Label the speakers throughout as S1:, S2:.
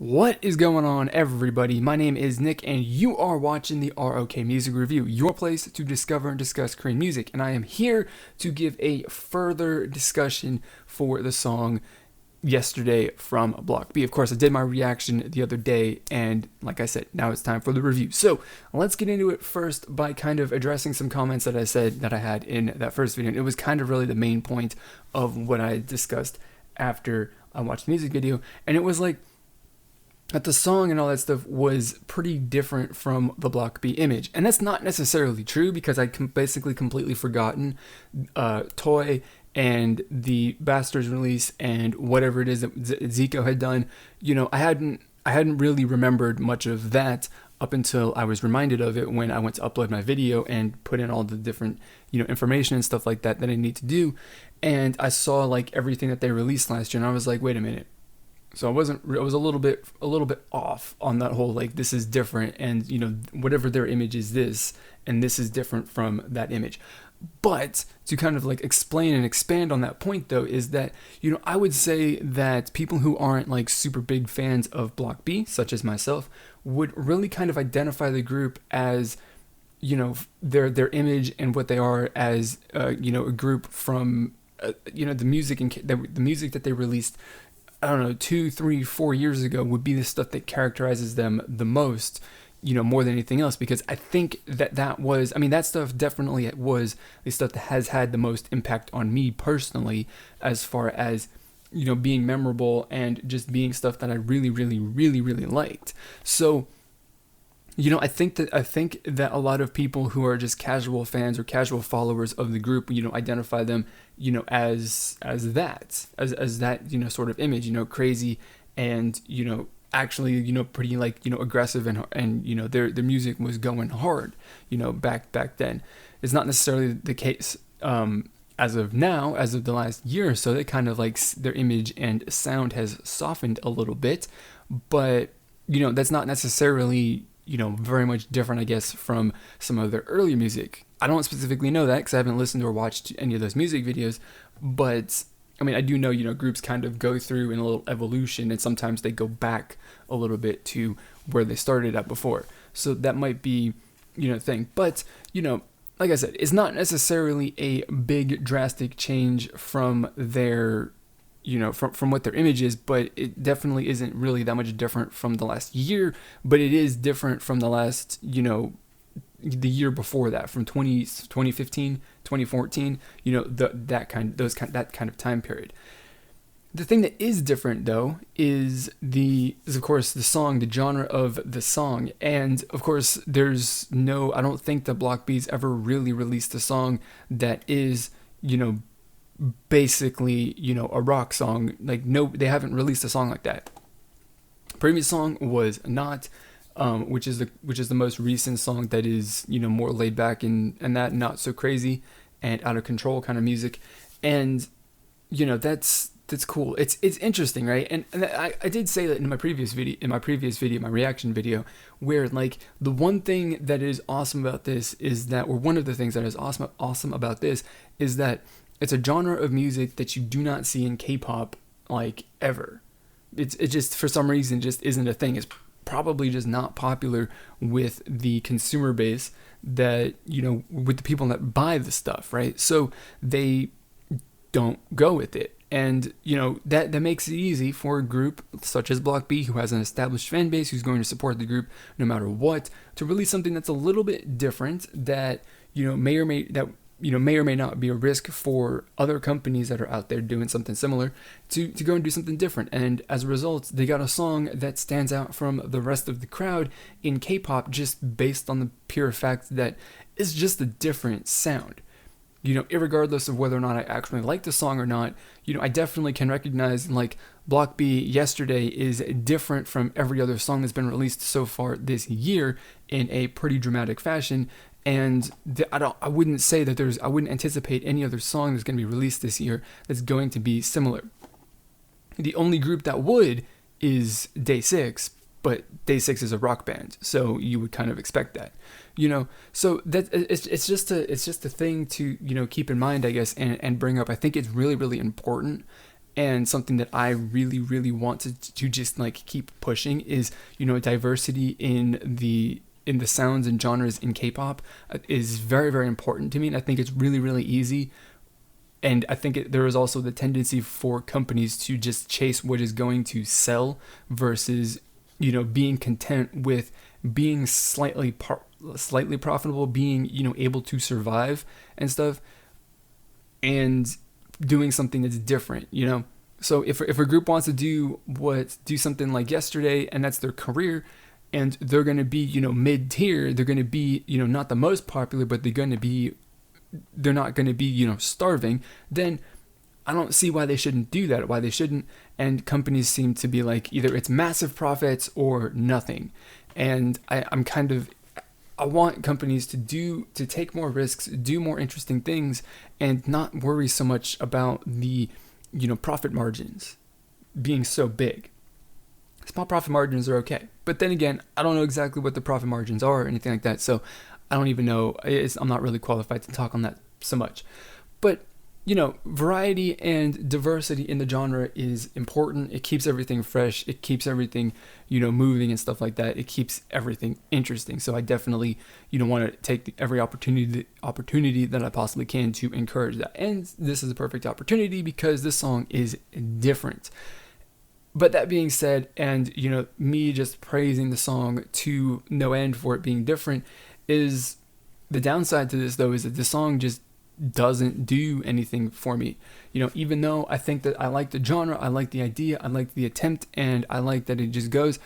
S1: What is going on, everybody? My name is Nick, and you are watching the ROK Music Review, your place to discover and discuss Korean music. And I am here to give a further discussion for the song Yesterday from Block B. Of course, I did my reaction the other day, and like I said, now it's time for the review. So let's get into it first by kind of addressing some comments that I said that I had in that first video. And it was kind of really the main point of what I discussed after I watched the music video, and it was like, that the song and all that stuff was pretty different from the Block B image. And that's not necessarily true, because I basically completely forgotten Toy and the Bastards release and whatever it is that Zico had done. You know, I hadn't really remembered much of that up until I was reminded of it when I went to upload my video and put in all the different, information and stuff like that I need to do. And I saw like everything that they released last year, and I was like, wait a minute. So I was a little bit off on that whole, like, this is different, and whatever their image is this, and this is different from that image. But to kind of like explain and expand on that point, though, is that I would say that people who aren't like super big fans of Block B, such as myself, would really kind of identify the group as their image and what they are as a group from the music and the music that they released, I don't know, 2, 3, 4 years ago would be the stuff that characterizes them the most, more than anything else. Because I think that that stuff definitely was the stuff that has had the most impact on me personally, as far as, being memorable and just being stuff that I really, really, really, really liked. So, I think that a lot of people who are just casual fans or casual followers of the group, identify them, as that, sort of image, crazy and, actually, pretty like, aggressive and their music was going hard, back then. It's not necessarily the case, as of now, as of the last year or so. They kind of like their image and sound has softened a little bit, but, that's not necessarily very much different, I guess, from some of their earlier music. I don't specifically know that because I haven't listened or watched any of those music videos, but I mean, I do know, groups kind of go through in a little evolution, and sometimes they go back a little bit to where they started at before. So that might be, thing. But, like I said, it's not necessarily a big drastic change from their from what their image is, but it definitely isn't really that much different from the last year, but it is different from the last, the year before that, from 2015, 2014, that kind of time period. The thing that is different, though, is of course the song, the genre of the song. And of course, I don't think the Block B's ever really released a song that is, basically, a rock song. Like, no, they haven't released a song like that. Previous song was Not, which is the most recent song that is, more laid back and that not so crazy and out of control kind of music. And, that's cool. It's interesting, right? And I did say that in my previous video, my reaction video, where like the one thing that is awesome about this is that, or one of the things that is awesome about this is that it's a genre of music that you do not see in K-pop, like, ever. It just, for some reason, just isn't a thing. It's probably just not popular with the consumer base that, with the people that buy the stuff, right? So they don't go with it. And, that makes it easy for a group such as Block B, who has an established fan base, who's going to support the group no matter what, to release something that's a little bit different, that, may or may not be a risk for other companies that are out there doing something similar to go and do something different. And as a result, they got a song that stands out from the rest of the crowd in K-pop, just based on the pure fact that it's just a different sound. Irregardless of whether or not I actually like the song or not, I definitely can recognize, like, Block B Yesterday is different from every other song that's been released so far this year in a pretty dramatic fashion. And I wouldn't say that I wouldn't anticipate any other song that's going to be released this year that's going to be similar. The only group that would is Day 6, but Day 6 is a rock band, so you would kind of expect that, So that it's just a thing to keep in mind, I guess, and bring up. I think it's really, really important And something that I really, really want to just like keep pushing is, diversity in the sounds and genres in K-pop is very, very important to me. And I think it's really, really easy. And I think there is also the tendency for companies to just chase what is going to sell versus, being content with being slightly profitable, being, able to survive and stuff, and doing something that's different, So if a group wants to do something like Yesterday, and that's their career, and they're going to be, mid-tier, they're going to be, not the most popular, but they're not going to be, starving, then I don't see why they shouldn't do that, why they shouldn't. And companies seem to be like, either it's massive profits or nothing. And I want companies to take more risks, do more interesting things, and not worry so much about the, profit margins being so big. Small profit margins are okay. But then again, I don't know exactly what the profit margins are or anything like that. So I don't even know. I'm not really qualified to talk on that so much. But, variety and diversity in the genre is important. It keeps everything fresh. It keeps everything, moving and stuff like that. It keeps everything interesting. So I definitely, want to take every opportunity that I possibly can to encourage that. And this is a perfect opportunity because this song is different. But that being said, and, me just praising the song to no end for it being different, is the downside to this, though, is that the song just doesn't do anything for me. Even though I think that I like the genre, I like the idea, I like the attempt, and I like that it just goes,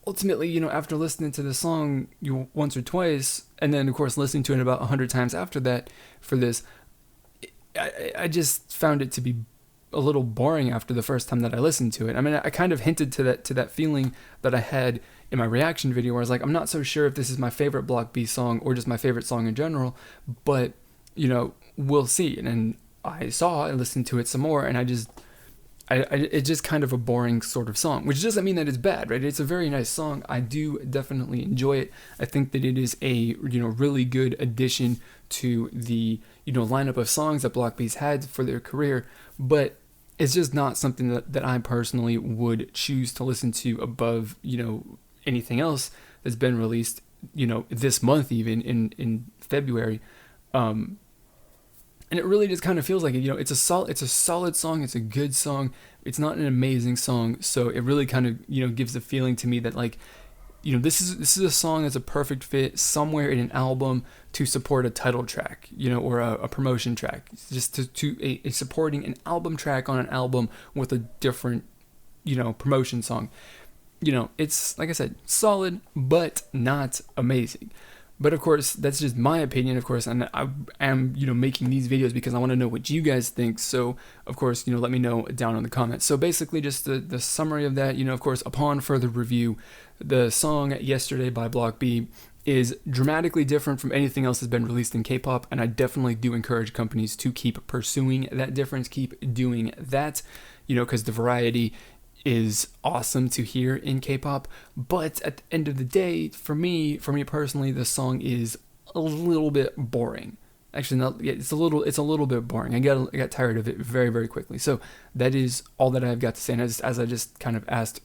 S1: ultimately, after listening to the song once or twice, and then, of course, listening to it about 100 times after that for this, I just found it to be a little boring after the first time that I listened to it. I mean, I kind of hinted to that feeling that I had in my reaction video where I was like, I'm not so sure if this is my favorite Block B song or just my favorite song in general, but, we'll see. And then I listened to it some more, and it's just kind of a boring sort of song, which doesn't mean that it's bad, right? It's a very nice song. I do definitely enjoy it. I think that it is a, really good addition to the, lineup of songs that Block B's had for their career, but it's just not something that I personally would choose to listen to above, anything else that's been released, this month, even in February. And it really just kind of feels like it, it's a solid song. It's a good song. It's not an amazing song. So it really kind of, gives the feeling to me that like, this is a song that's a perfect fit somewhere in an album to support a title track, or a promotion track, just to supporting an album track on an album with a different, promotion song. It's, like I said, solid, but not amazing. But of course, that's just my opinion, of course, and I am, making these videos because I want to know what you guys think. So, of course, let me know down in the comments. So basically, just the summary of that, of course, upon further review, the song Yesterday by Block B is dramatically different from anything else that's been released in K-pop, and I definitely do encourage companies to keep pursuing that difference, keep doing that, because the variety is awesome to hear in K-pop. But at the end of the day, for me personally, the song is a little bit boring. Actually, not. Yeah, it's a little bit boring. I got tired of it very, very quickly. So that is all that I've got to say. And as I just kind of asked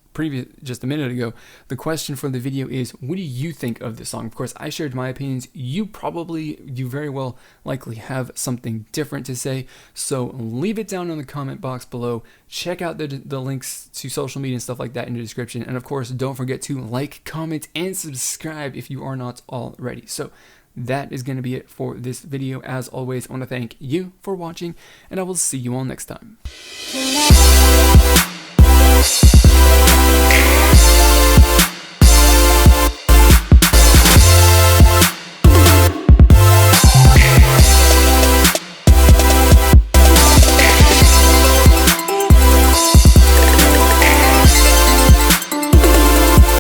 S1: just a minute ago, the question for the video is, what do you think of this song? Of course, I shared my opinions. You very well likely have something different to say. So leave it down in the comment box below. Check out the links to social media and stuff like that in the description. And of course, don't forget to like, comment, and subscribe if you are not already. So that is going to be it for this video. As always, I want to thank you for watching, and I will see you all next time.